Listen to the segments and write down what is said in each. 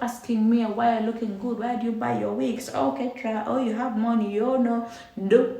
stop asking me why you're looking good. Why do you buy your wigs? Okay, try. Oh, you have money. You know. No.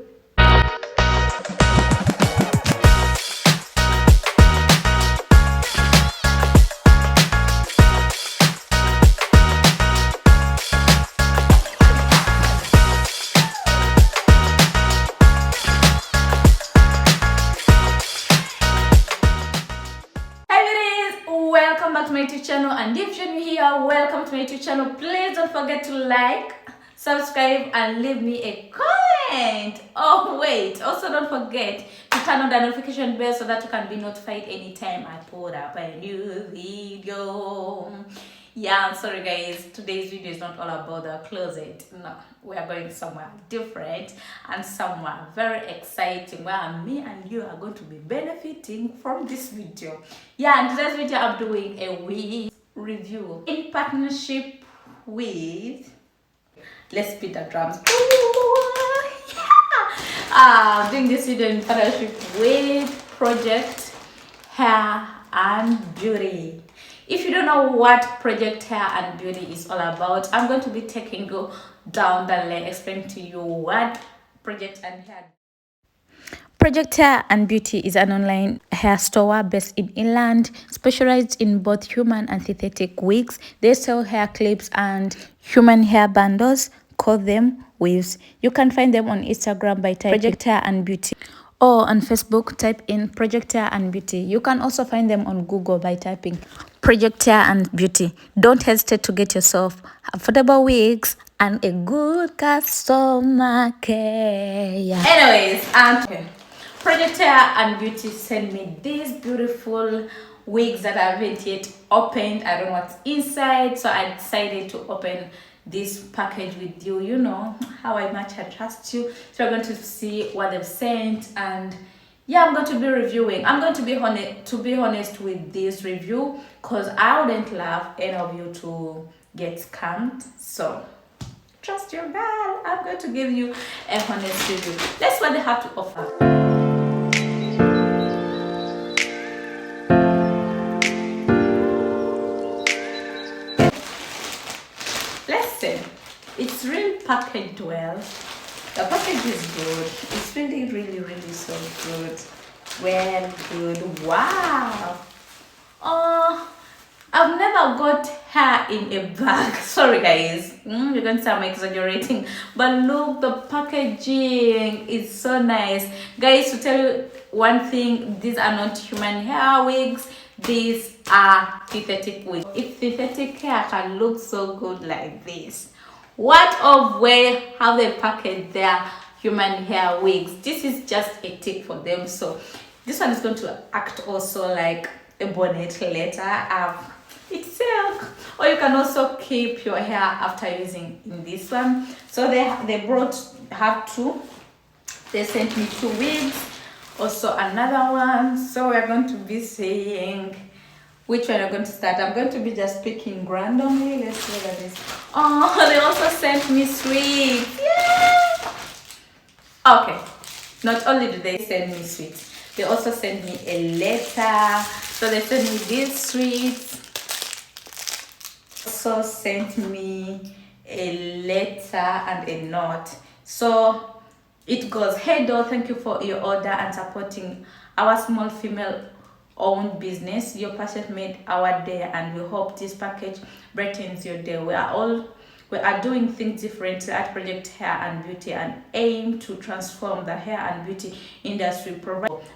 Welcome back to my YouTube channel, and if you're new here, welcome to my YouTube channel. Please don't forget to like, subscribe, and leave me a comment. Oh wait, also don't forget to turn on the notification bell so that you can be notified anytime I put up a new video. Yeah, I'm sorry guys, today's video is not all about the closet. No, we are going somewhere different and somewhere very exciting where me and you are going to be benefiting from this video. Yeah, in today's video I'm doing a wig review in partnership with, let's beat the drums. Ooh, yeah. Doing this video in partnership with Project Hair and Beauty. If you don't know what Project Hair and Beauty is all about, I'm going to be taking you down the lane, explain to you what Project Hair and Beauty is an online hair store based in England, specialized in both human and synthetic wigs. They sell hair clips and human hair bundles, call them wigs. You can find them on Instagram by typing Project Hair and Beauty, or on Facebook, type in Project Hair and Beauty. You can also find them on Google by typing Project Hair and Beauty. Don't hesitate to get yourself affordable wigs and a good customer care. Anyways, okay. Project Hair and Beauty sent me these beautiful wigs that I haven't yet opened. I don't know what's inside, so I decided to open this package with you. You know how much I trust you, so we're going to see what they've sent, and yeah, I'm going to be reviewing. I'm going to be honest with this review, because I wouldn't love any of you to get scammed. So trust your girl. I'm going to give you a honest review. Let's see what they have to offer. It's really packaged well. The package is good. It's really so good. Well, good. Wow. I've never got hair in a bag. Sorry guys, you're going to say I'm exaggerating, but look, the packaging is so nice. Guys, to tell you one thing, these are not human hair wigs. These are synthetic wigs. If synthetic hair can look so good like this, what of way how they package their human hair wigs? This is just a tip for them. So this one is going to act also like a bonnet later. It's silk, or you can also keep your hair after using in this one. So they have two. They sent me 2 wigs, also another one. So we're going to be saying which one I'm going to start. I'm going to be just picking randomly. Let's see what that is. Oh, they also sent me sweets. Yay! Okay, not only do they send me sweets, they also sent me a letter. So they sent me these sweets. Also sent me a letter and a note. So it goes, "Hey doll, thank you for your order and supporting our small female owned business. Your purchase made our day, and we hope this package brightens your day. We are doing things differently at Project Hair and Beauty and aim to transform the hair and beauty industry."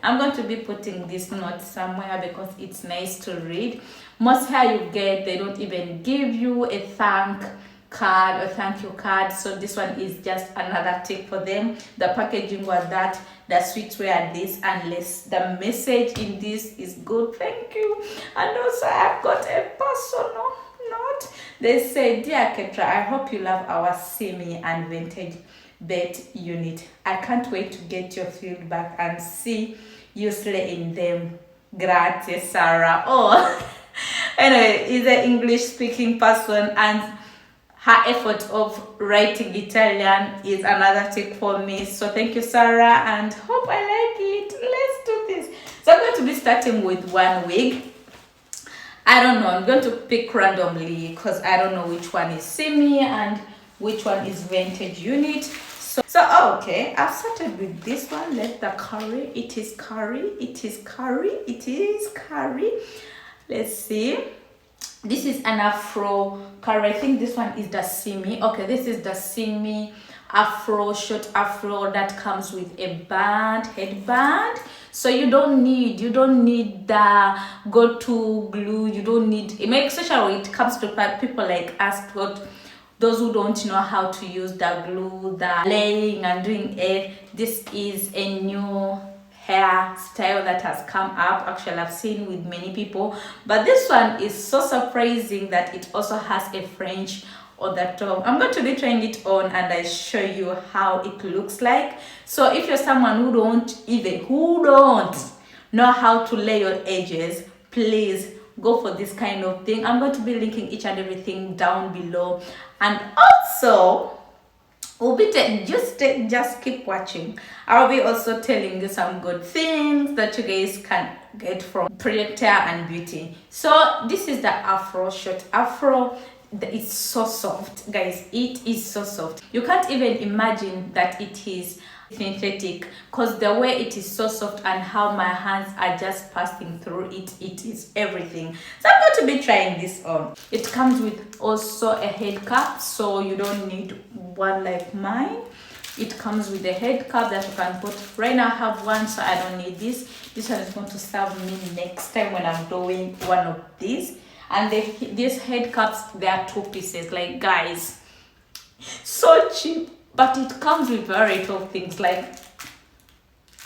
I'm going to be putting this note somewhere because it's nice to read. Most hair you get, they don't even give you a thank you card, so this one is just another tip for them. The packaging was that, the sweets were this, unless the message in this is good. Thank you. And also I've got a personal note. They say, "Dear Ketra, I hope you love our semi and vintage bed unit. I can't wait to get your feedback and see you slay in them. Grazie, Sarah." Oh, anyway, he's an English speaking person, and her effort of writing Italian is another tip for me. So thank you, Sarah, and hope I like it. Let's do this. So I'm going to be starting with one wig. I don't know, I'm going to pick randomly because I don't know which one is semi and which one is vintage unit. So okay, I've started with this one. Let the curry. It is curry. It is curry. It is curry. Let's see. This is an afro curry. I think this one is the semi. Okay, this is the semi afro, short afro that comes with a band, headband. So you don't need the go-to glue. You don't need it. Makes especially when it comes to people like us, those who don't know how to use the glue, the laying and doing it. This is a new hair style that has come up. Actually, I've seen with many people, but this one is so surprising that it also has a French on the top. I'm going to be trying it on and I show you how it looks like. So if you're someone who don't know how to lay your edges, please go for this kind of thing. I'm going to be linking each and everything down below, and also we'll be just keep watching. I'll be also telling you some good things that you guys can get from Project Hair and Beauty. So this is the afro, short afro. It's so soft, guys. It is so soft. You can't even imagine that it is synthetic, because the way it is so soft and how my hands are just passing through it, it is everything. So I'm going to be trying this on. It comes with also a head cap, so you don't need one like mine. It comes with a head cap that you can put. Right now I have one, so I don't need this. This one is going to serve me next time when I'm doing one of these. And these head caps, they are 2 pieces. Like, guys, so cheap, but it comes with variety of things. Like,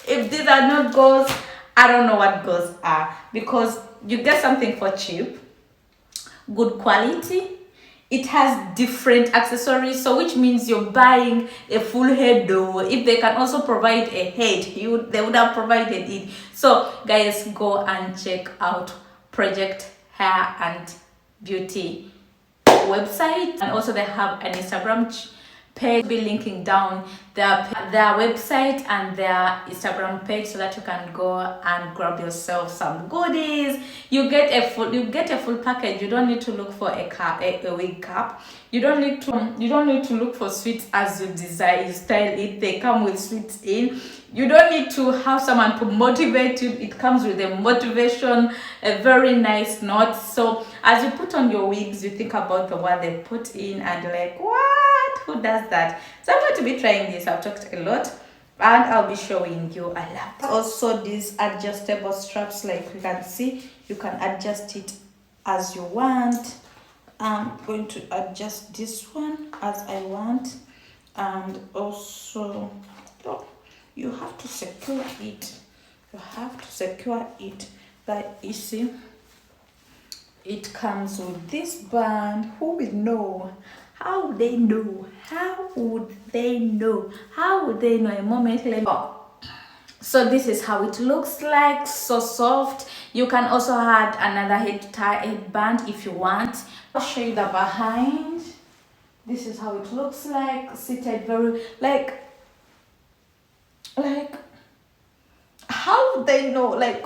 if these are not gauze, I don't know what gauze are, because you get something for cheap, good quality. It has different accessories, so which means you're buying a full head though. If they can also provide a head, they would have provided it. So guys, go and check out Project Hair and Beauty website, and also they have an Instagram page. I'll be linking down their website and their Instagram page so that you can go and grab yourself some goodies. You get a full package. You don't need to look for a wig cap. You don't need to look for sweets as you desire. You style it, they come with sweets in. You don't need to have someone to motivate you. It comes with a motivation, a very nice note. So as you put on your wigs, you think about the one they put in and you're like, what? Who does that? So I'm going to be trying this. I've talked a lot and I'll be showing you a lot. Also these adjustable straps, like you can see, you can adjust it as you want. I'm going to adjust this one as I want, and also you have to secure it. You have to secure it. But you see, it comes with this band. Who will know? How would they know? How would they know? How would they know? A moment later. So this is how it looks like. So soft. You can also add another headband if you want. I'll show you the behind. This is how it looks like. Seated very like how would they know? Like,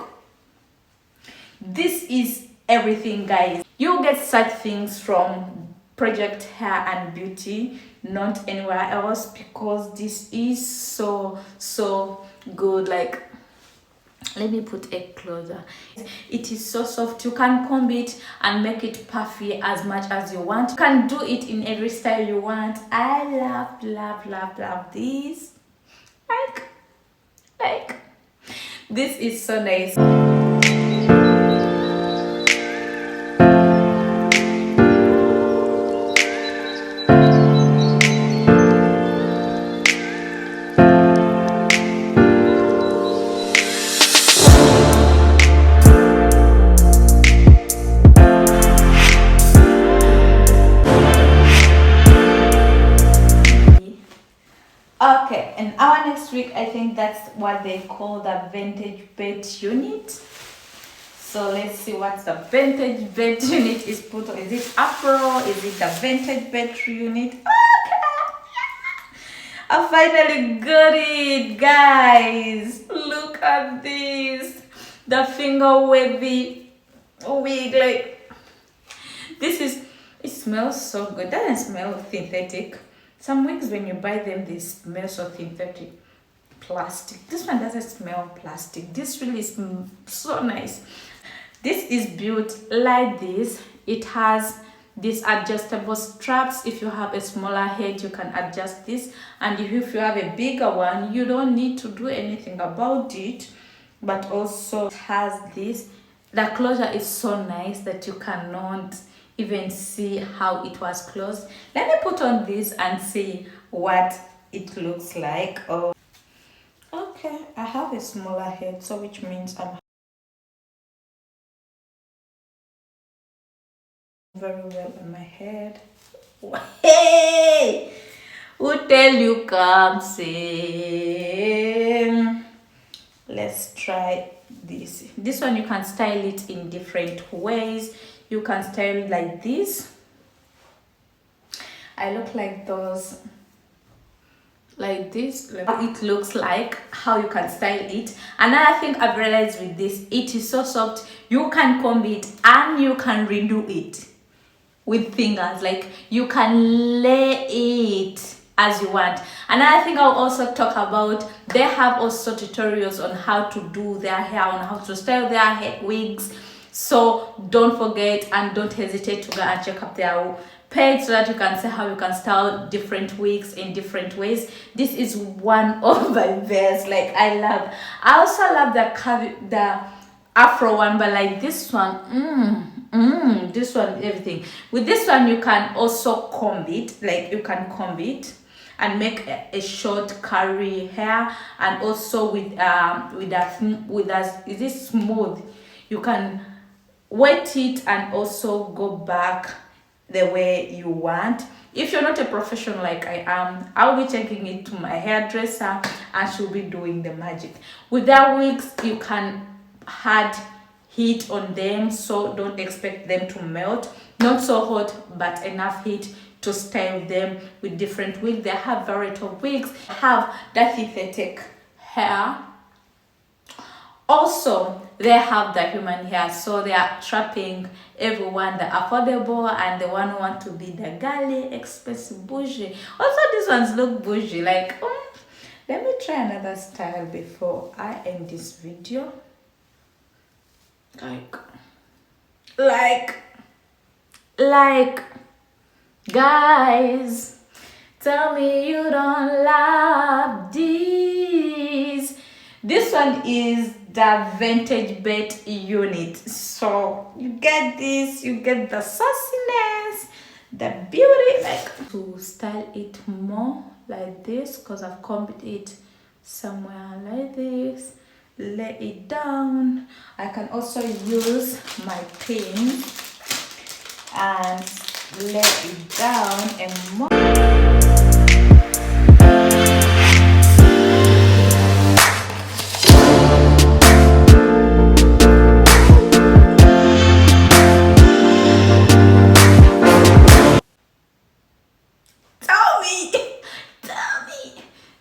this is everything, guys. You get such things from Project Hair and Beauty, not anywhere else, because this is so good. Like, let me put it closer. It is so soft. You can comb it and make it puffy as much as you want. You can do it in every style you want. I love this. Like this is so nice. Okay, and our next wig, I think that's what they call the vintage bed unit. So let's see what the vintage bed unit is put on. Is it afro? Is it the vintage bed unit? Okay, I finally got it, guys. Look at this. The finger wavy wig, like, It smells so good. Doesn't smell synthetic. Some wigs when you buy them they smell so synthetic, plastic. This one doesn't smell plastic. This really is so nice. This is built like this. It has these adjustable straps. If you have a smaller head, you can adjust this, and if you have a bigger one, you don't need to do anything about it. But also it has this. The closure is so nice that you cannot even see how it was closed. Let me put on this and see what it looks like. Oh, okay, I have a smaller head, so which means I'm very well on my head. Hey, who tell you come sing? Let's try this one. You can style it in different ways. You can style it like this. I look like those, like this. It looks like how you can style it. Another thing I've realized with this, it is so soft. You can comb it and you can redo it with fingers. Like you can lay it as you want. Another thing I'll also talk about, they have also tutorials on how to do their hair, on how to style their hair wigs. So don't forget and don't hesitate to go and check up their page so that you can see how you can style different wigs in different ways. This is one of my best. Like I also love the afro one, but like this one, this one, everything. With this one you can also comb it. Like you can comb it and make a short curly hair, and also with is this smooth, you can wet it and also go back the way you want. If you're not a professional like I am, I'll be taking it to my hairdresser and she'll be doing the magic. With their wigs, you can add heat on them, so don't expect them to melt. Not so hot, but enough heat to style them with different wigs. They have variety of wigs. They have the synthetic hair. Also, they have the human hair, so they are trapping everyone, the affordable and the one who want to be the girly, expensive, bougie. Also, these ones look bougie. Like, let me try another style before I end this video. Like, guys, tell me you don't love these. This one is the vintage bait unit. So you get this, you get the sassiness, the beauty. Like to style it more like this, because I've combed it somewhere like this. Lay it down. I can also use my pin and lay it down and more.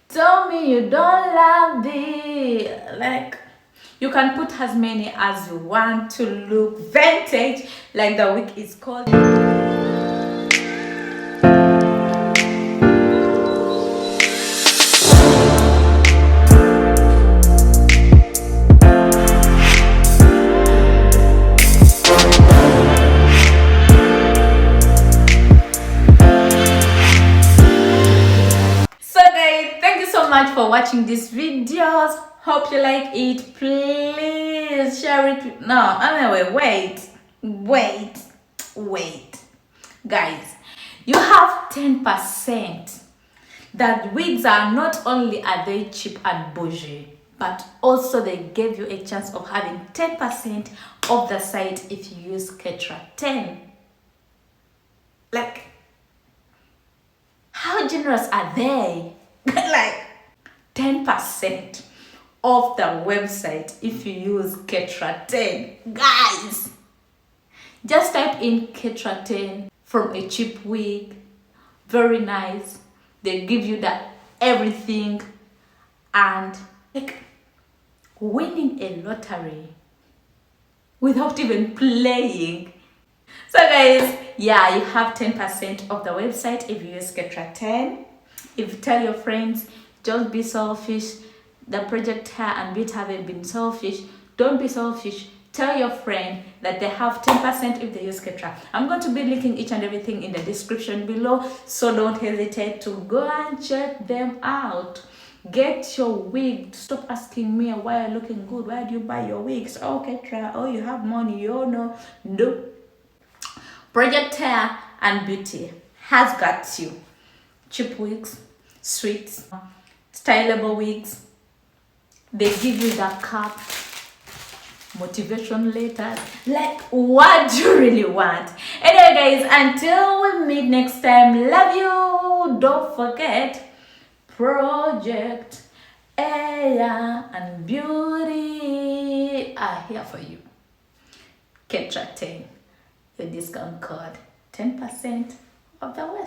Tell me you don't love the, like, you can put as many as you want to look vintage, like the wig is called. Much for watching these videos. Hope you like it. Please share it with, no, anyway, wait, guys, you have 10%. That wigs are not only are they cheap and bougie, but also they gave you a chance of having 10% of the site if you use Ketra 10. Like, how generous are they? Like 10% of the website if you use Ketra 10. Guys, just type in Ketra 10 from a cheap wig. Very nice. They give you the everything, and like winning a lottery without even playing. So guys, yeah, you have 10% of the website if you use CUTIES. If you tell your friends, don't be selfish. The project hair and beauty haven't been selfish. Don't be selfish. Tell your friend that they have 10% if they use CUTIES. I'm going to be linking each and everything in the description below, so don't hesitate to go and check them out. Get your wig. Stop asking me why you're looking good. Why do you buy your wigs? Oh, CUTIES. Oh, you have money. You know. No. Project Hair and Beauty has got you. Cheap wigs, sweet, stylable wigs. They give you that cap, motivation letters. Like, what do you really want? Anyway, guys, until we meet next time, love you. Don't forget, Project Hair and Beauty are here for you. CUTIES, your discount code 10% of the website.